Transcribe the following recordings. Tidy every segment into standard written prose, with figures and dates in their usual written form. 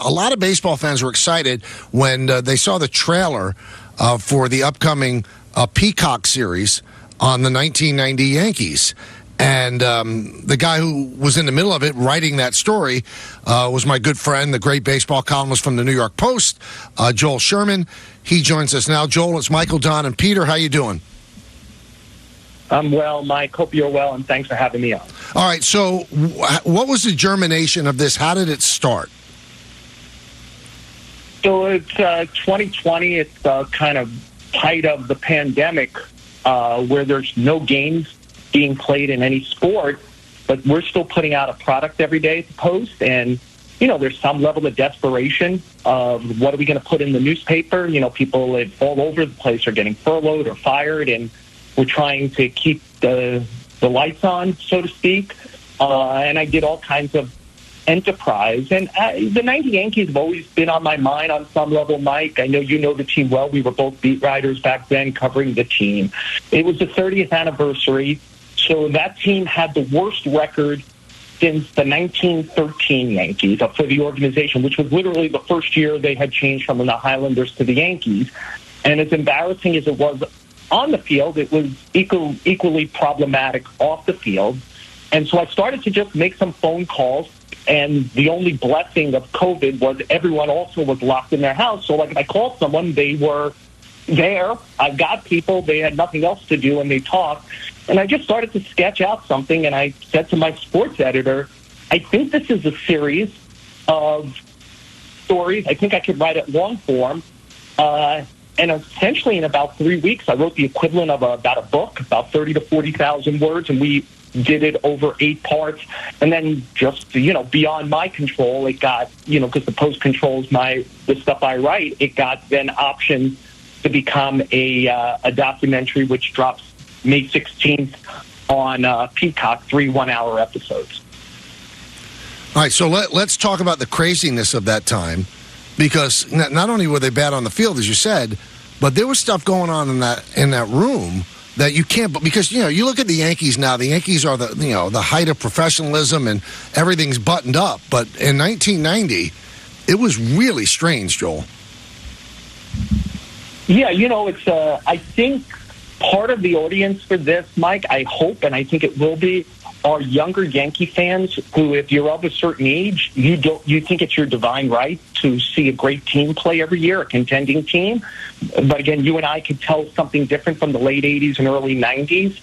a lot of baseball fans were excited when they saw the trailer for the upcoming Peacock series on the 1990 Yankees. And the guy who was in the middle of it writing that story was my good friend, the great baseball columnist from the New York Post, Joel Sherman. He joins us now. Joel, it's Michael, Don, and Peter. How you doing? I'm well, Mike. Hope you're well, and thanks for having me on. All right, so what was the germination of this? How did it start? So it's 2020. It's the kind of height of the pandemic where there's no games being played in any sport, but we're still putting out a product every day to post. And, there's some level of desperation of what are we going to put in the newspaper? People all over the place are getting furloughed or fired, and we're trying to keep the lights on, so to speak. And I did all kinds of enterprise. And the 90 Yankees have always been on my mind on some level, Mike. I know you know the team well. We were both beat writers back then covering the team. It was the 30th anniversary. So that team had the worst record since the 1913 Yankees for the organization, which was literally the first year they had changed from the Highlanders to the Yankees. And as embarrassing as it was on the field, it was equally problematic off the field. And so I started to just make some phone calls, and the only blessing of COVID was everyone also was locked in their house. So if I called someone, they were there. I got people. They had nothing else to do, and they talked. And I just started to sketch out something, and I said to my sports editor, I think this is a series of stories. I think I could write it long form. And essentially in about 3 weeks, I wrote the equivalent of about a book, about 30 to 40,000 words, and we did it over 8 parts. And then just, beyond my control, it got, because the Post controls the stuff I write, it got then optioned to become a documentary, which drops May 16th on Peacock, 3 one-hour episodes. All right, so let's talk about the craziness of that time, because not only were they bad on the field, as you said, but there was stuff going on in that room that you can't. Because you look at the Yankees now. The Yankees are the height of professionalism, and everything's buttoned up. But in 1990, it was really strange, Joel. Yeah, it's. I think part of the audience for this, Mike, I hope, and I think it will be, are younger Yankee fans who, if you're of a certain age, you think it's your divine right to see a great team play every year, a contending team. But again, you and I could tell something different from the late 80s and early 90s.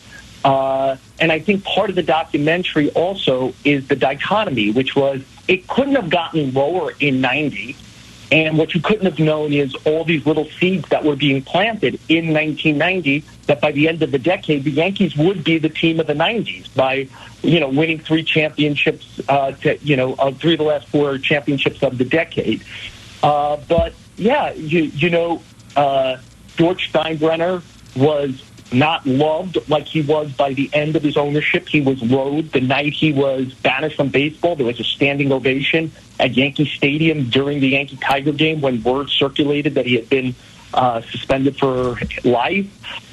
And I think part of the documentary also is the dichotomy, which was it couldn't have gotten lower in 90. And what you couldn't have known is all these little seeds that were being planted in 1990, that by the end of the decade, the Yankees would be the team of the 90s by, winning 3 championships, 3 of the last 4 championships of the decade. But, yeah, George Steinbrenner was not loved like he was by the end of his ownership. He was loathed. The night he was banished from baseball, there was a standing ovation at Yankee Stadium during the Yankee-Tiger game when word circulated that he had been suspended for life.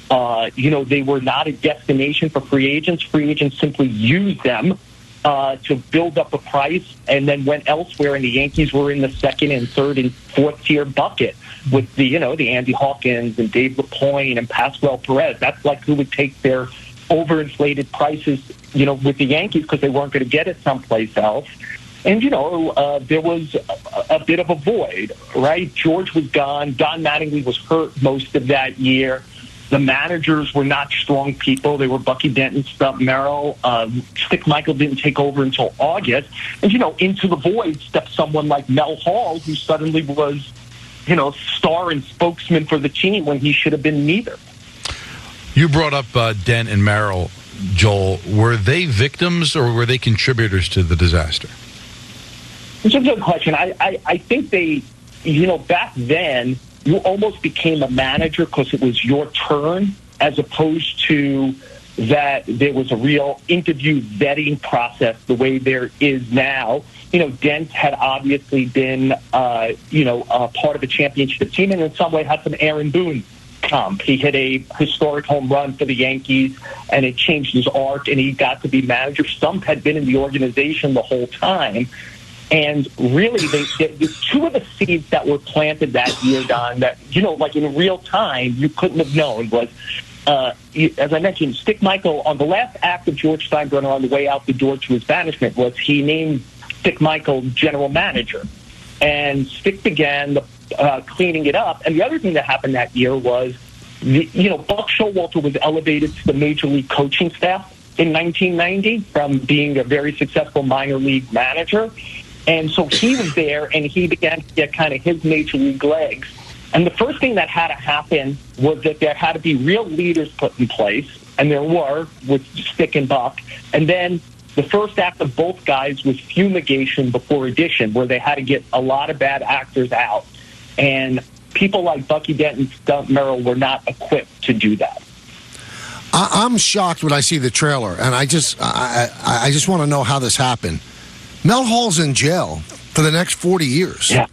They were not a destination for free agents. Free agents simply used them to build up a price and then went elsewhere, and the Yankees were in the second and third and fourth tier bucket with the Andy Hawkins and Dave LaPointe and Pascual Perez. That's like who would take their overinflated prices, with the Yankees because they weren't going to get it someplace else. And, there was a bit of a void, right? George was gone. Don Mattingly was hurt most of that year. The managers were not strong people. They were Bucky Denton, Stump Merrill. Stick Michael didn't take over until August. And, into the void stepped someone like Mel Hall, who suddenly was, star and spokesman for the team when he should have been neither. You brought up Dent and Merrill, Joel. Were they victims or were they contributors to the disaster? It's a good question. I think they, back then, you almost became a manager because it was your turn, as opposed to that there was a real interview vetting process the way there is now. Dent had obviously been, a part of a championship team, and in some way had some Aaron Boone comp. He hit a historic home run for the Yankees, and it changed his arc, and he got to be manager. Stump had been in the organization the whole time. And really, the two of the seeds that were planted that year, Don, that, like in real time, you couldn't have known was, as I mentioned, Stick Michael, on the last act of George Steinbrenner on the way out the door to his banishment, was he named Stick Michael general manager. And Stick began cleaning it up. And the other thing that happened that year was, Buck Showalter was elevated to the major league coaching staff in 1990 from being a very successful minor league manager. And so he was there, and he began to get kind of his major league legs. And the first thing that had to happen was that there had to be real leaders put in place, and there were, with Stick and Buck. And then the first act of both guys was fumigation before addition, where they had to get a lot of bad actors out. And people like Bucky Dent and Stunt Merrill were not equipped to do that. I'm shocked when I see the trailer, and I just want to know how this happened. Mel Hall's in jail for the next 40 years. Yeah.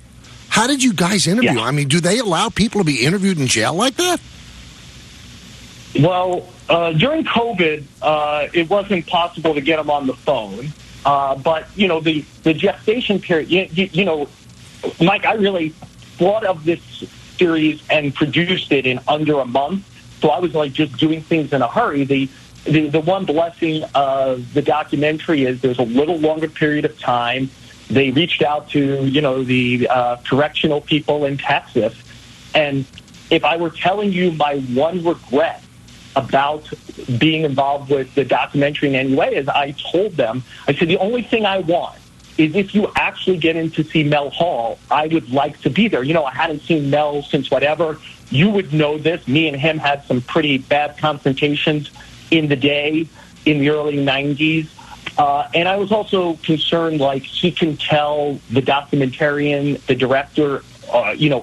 How did you guys interview? Yeah. I mean, do they allow people to be interviewed in jail like that? Well, during COVID, it wasn't possible to get them on the phone. But, the gestation period, Mike, I really thought of this series and produced it in under a month. So I was like just doing things in a hurry. The one blessing of the documentary is there's a little longer period of time. They reached out to, the correctional people in Texas. And if I were telling you my one regret about being involved with the documentary in any way, is I told them, I said, the only thing I want is if you actually get in to see Mel Hall, I would like to be there. I hadn't seen Mel since whatever. You would know this. Me and him had some pretty bad confrontations in the day, in the early 90s. And I was also concerned, like, he can tell the documentarian, the director,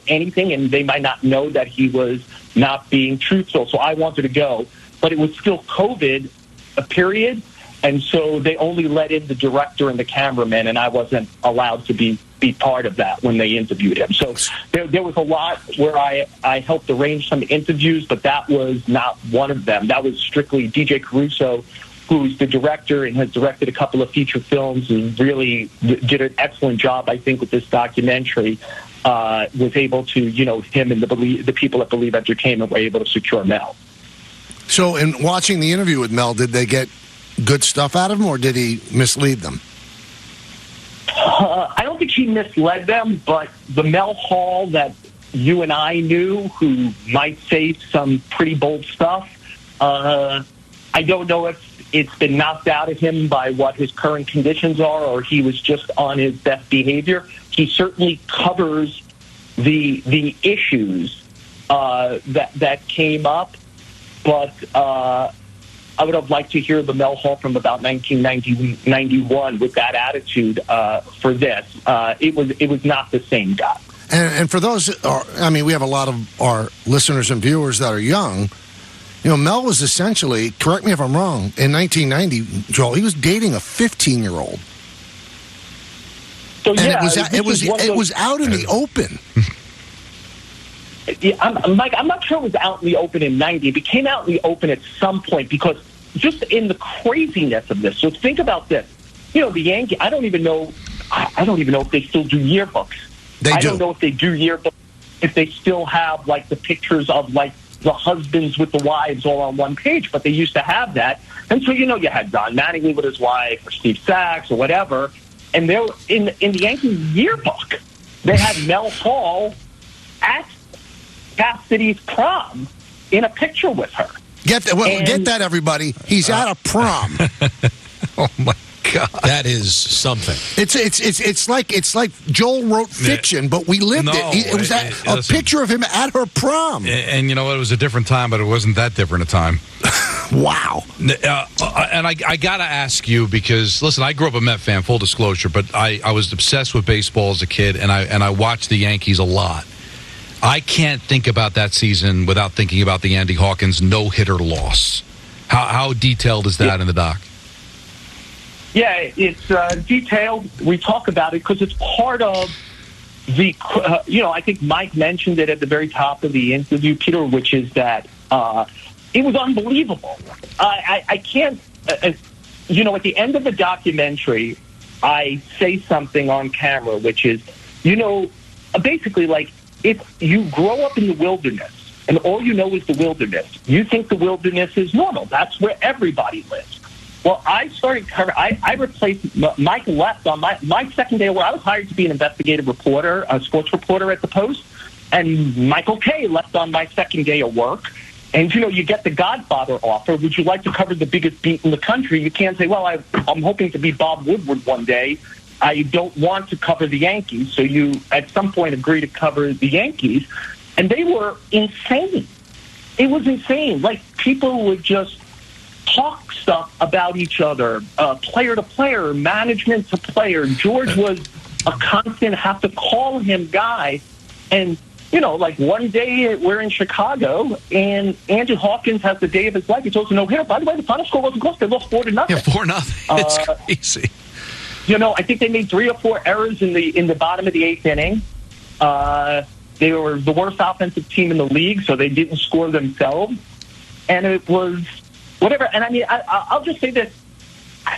anything, and they might not know that he was not being truthful. So I wanted to go. But it was still COVID, a period, and so they only let in the director and the cameraman, and I wasn't allowed to be part of that when they interviewed him. So there was a lot where I helped arrange some interviews, but that was not one of them. That was strictly DJ Caruso, who's the director and has directed a couple of feature films and really did an excellent job, I think, with this documentary. Was able to, him and the people at Believe Entertainment were able to secure Mel. So in watching the interview with Mel, did they get good stuff out of him, or did he mislead them? I don't think he misled them, but the Mel Hall that you and I knew, who might say some pretty bold stuff, I don't know if it's been knocked out of him by what his current conditions are, or he was just on his best behavior. He certainly covers the issues that came up, but I would have liked to hear the Mel Hall from about 1991 with that attitude for this. It was not the same guy. And for those, we have a lot of our listeners and viewers that are young. Mel was essentially, correct me if I'm wrong, in 1990, Joel, he was dating a 15-year-old. So, and it was out in the open. Mike, I'm not sure it was out in the open in 90. It became out in the open at some point because just in the craziness of this. So think about this. The Yankees, I don't even know if they still do yearbooks. I don't know if they do yearbooks, if they still have, like, the pictures of, like, the husbands with the wives all on one page, but they used to have that. And so, you had Don Mattingly with his wife or Steve Sachs or whatever. And they were in the Yankees yearbook, they had Mel Hall at Cassidy's prom in a picture with her. Get that, everybody. He's at a prom. Oh my God, that is something. It's like Joel wrote fiction, but we lived it. It was a picture of him at her prom. And you know what? It was a different time, but it wasn't that different a time. Wow. And I got to ask you, because, listen, I grew up a Met fan, full disclosure, but I was obsessed with baseball as a kid, and I watched the Yankees a lot. I can't think about that season without thinking about the Andy Hawkins no-hitter loss. How detailed is that in the doc? Yeah, it's detailed. We talk about it because it's part of the, I think Mike mentioned it at the very top of the interview, Peter, which is that it was unbelievable. I can't, at the end of the documentary, I say something on camera, which is, basically, like, if you grow up in the wilderness and all you know is the wilderness, you think the wilderness is normal. That's where everybody lives. Well, I started covering. I replaced Mike left on my second day of work. I was hired to be an investigative reporter, a sports reporter at the Post, and Michael Kay left on my second day of work. And, you get the Godfather offer. Would you like to cover the biggest beat in the country? You can't say, well, I'm hoping to be Bob Woodward one day. I don't want to cover the Yankees. So you, at some point, agree to cover the Yankees. And they were insane. It was insane. Like, people would just talk stuff about each other, player to player, management to player. George was a constant have to call him guy. And, like one day we're in Chicago and Andrew Hawkins has the day of his life. He throws a no-hitter. By the way, the final score wasn't close. They lost 4-0. Yeah, 4-0. It's crazy. I think they made 3 or 4 errors in the bottom of the 8th inning. They were the worst offensive team in the league, so they didn't score themselves. And it was whatever. And I mean, I'll just say this.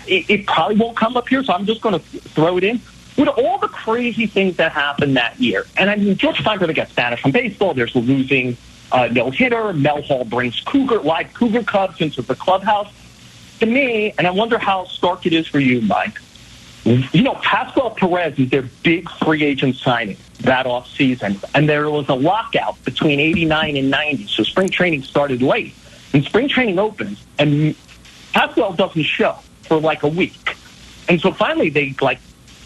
It probably won't come up here, so I'm just going to throw it in. With all the crazy things that happened that year, and I mean, George Steinbrenner gets Spanish from baseball. There's the losing no-hitter. Mel Hall brings live Cougar Cubs into the clubhouse. To me, and I wonder how stark it is for you, Mike, Pascual Perez is their big free agent signing that offseason, and there was a lockout between 89 and 90, so spring training started late. And spring training opens, and Pascual doesn't show for like a week. And so finally they,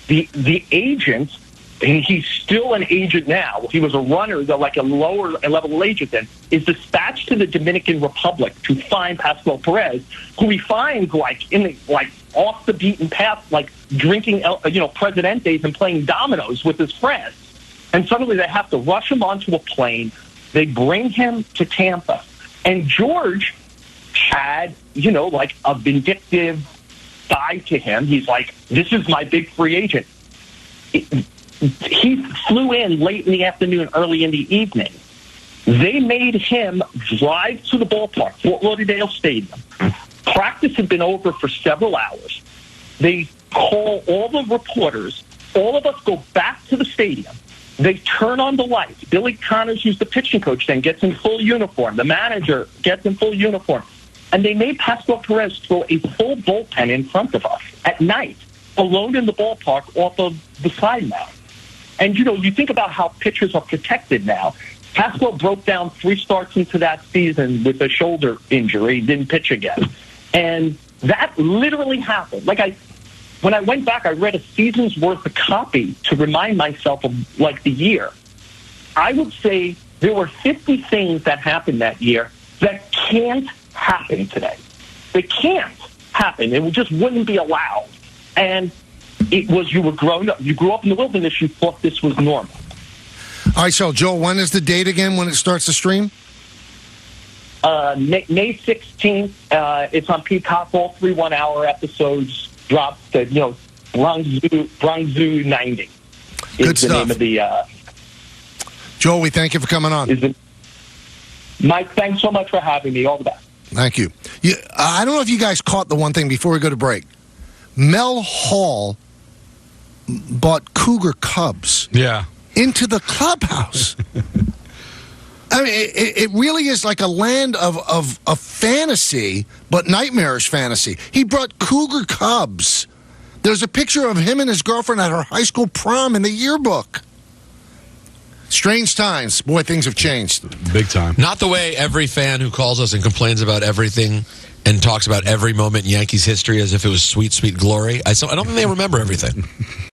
the agent, and he's still an agent now. He was a runner, like a lower level agent then, is dispatched to the Dominican Republic to find Pascual Perez, who he finds off the beaten path, like drinking, Presidentes and playing dominoes with his friends. And suddenly they have to rush him onto a plane. They bring him to Tampa. And George had, a vindictive side to him. He's like, this is my big free agent. He flew in late in the afternoon, early in the evening. They made him drive to the ballpark, Fort Lauderdale Stadium. Practice had been over for several hours. They call all the reporters. All of us go back to the stadium. They turn on the lights. Billy Connors, who's the pitching coach, then gets in full uniform. The manager gets in full uniform. And they made Pascual Perez throw a full bullpen in front of us at night, alone in the ballpark off of the side mound. And, you think about how pitchers are protected now. Pascual broke down 3 starts into that season with a shoulder injury, didn't pitch again. And that literally happened. When I went back, I read a season's worth of copy to remind myself of, the year. I would say there were 50 things that happened that year that can't happen today. They can't happen. It just wouldn't be allowed. And it was, you were grown up. You grew up in the wilderness. You thought this was normal. All right, so, Joel, when is the date again when it starts to stream? May 16th. It's on Peacock. All 3 1-hour episodes dropped to, Bronx Zoo 90. Good stuff. The name of the... Joel, we thank you for coming on. Mike, thanks so much for having me. All the best. Thank you. I don't know if you guys caught the one thing before we go to break. Mel Hall bought Cougar Cubs into the clubhouse. I mean, it really is like a land of fantasy, but nightmarish fantasy. He brought Cougar Cubs. There's a picture of him and his girlfriend at her high school prom in the yearbook. Strange times. Boy, things have changed. Big time. Not the way every fan who calls us and complains about everything and talks about every moment in Yankees history as if it was sweet, sweet glory. I don't think they remember everything.